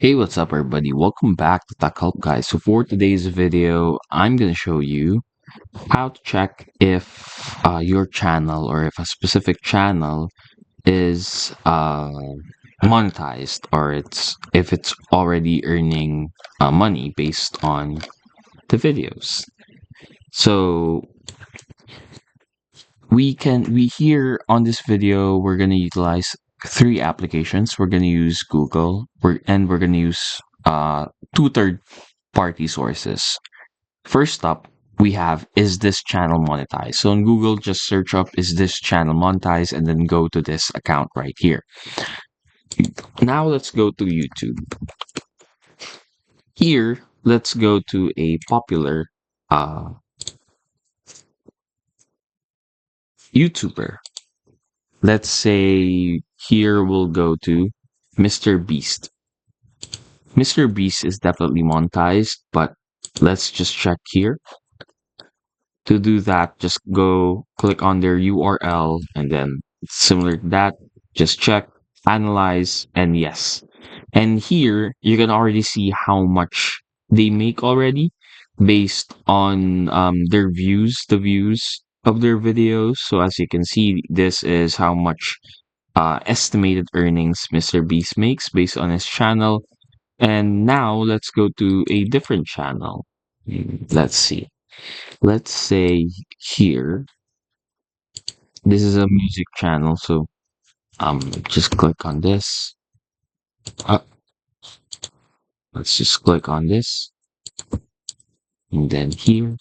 Hey, what's up, everybody? Welcome back to Tech Help, guys. So for today's video, I'm going to show you how to check if your channel or if a specific channel is monetized or if it's already earning money based on the videos. So we here on this video, we're going to utilize three applications. We're going to use Google, we're going to use two third-party sources. First up, we have, is this channel monetized? So on Google, just search up, is this channel monetized? And then go to this account right here. Now let's go to YouTube. Here, let's go to a popular YouTuber. Let's say here we'll go to Mr. Beast. Mr. Beast is definitely monetized, but let's just check here. To do that, just go click on their URL and then similar to that, just check, analyze, and yes. And here you can already see how much they make already based on their views, the views of their videos. So as you can see, this is how much estimated earnings Mr. Beast makes based on his channel. And now let's go to a different channel. Let's see. Let's say here, this is a music channel, so just click on this. Uh, let's just click on this, and then here,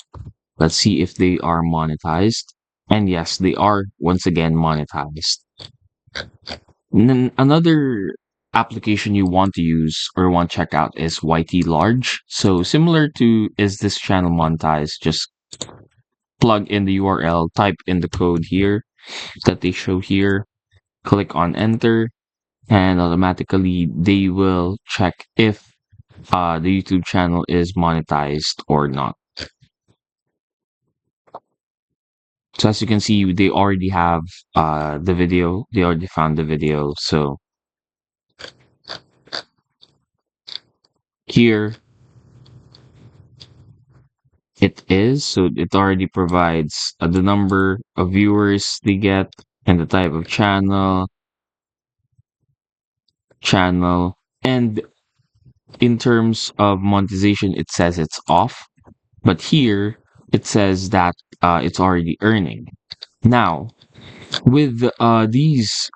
let's see if they are monetized. And yes, they are once again monetized. And then another application you want to use or want to check out is YT Large. So similar to is this channel monetized? Just plug in the URL, type in the code here that they show here, click on enter, and automatically they will check if the YouTube channel is monetized or not. So as you can see, they already have the video. They already found the video. So here it is. So it already provides the number of viewers they get and the type of channel. And in terms of monetization, it says it's off. But here it says that it's already earning. Now, with these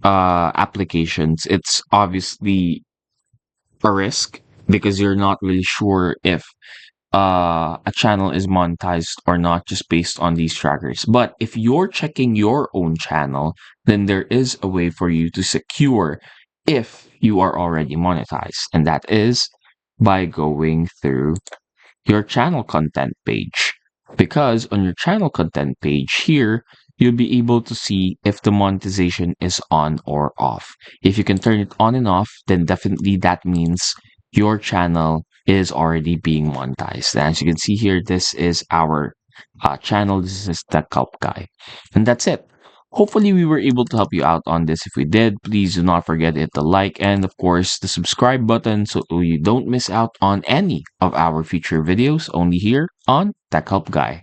applications, it's obviously a risk because you're not really sure if a channel is monetized or not just based on these trackers. But if you're checking your own channel, then there is a way for you to secure if you are already monetized, and that is by going through your channel content page, because on your channel content page here, you'll be able to see if the monetization is on or off. If you can turn it on and off, then definitely that means your channel is already being monetized. And as you can see here, this is our channel. This is Tech Help Guy. And that's it. Hopefully, we were able to help you out on this. If we did, please do not forget to hit the like and, of course, the subscribe button so you don't miss out on any of our future videos only here on Tech Help Guy.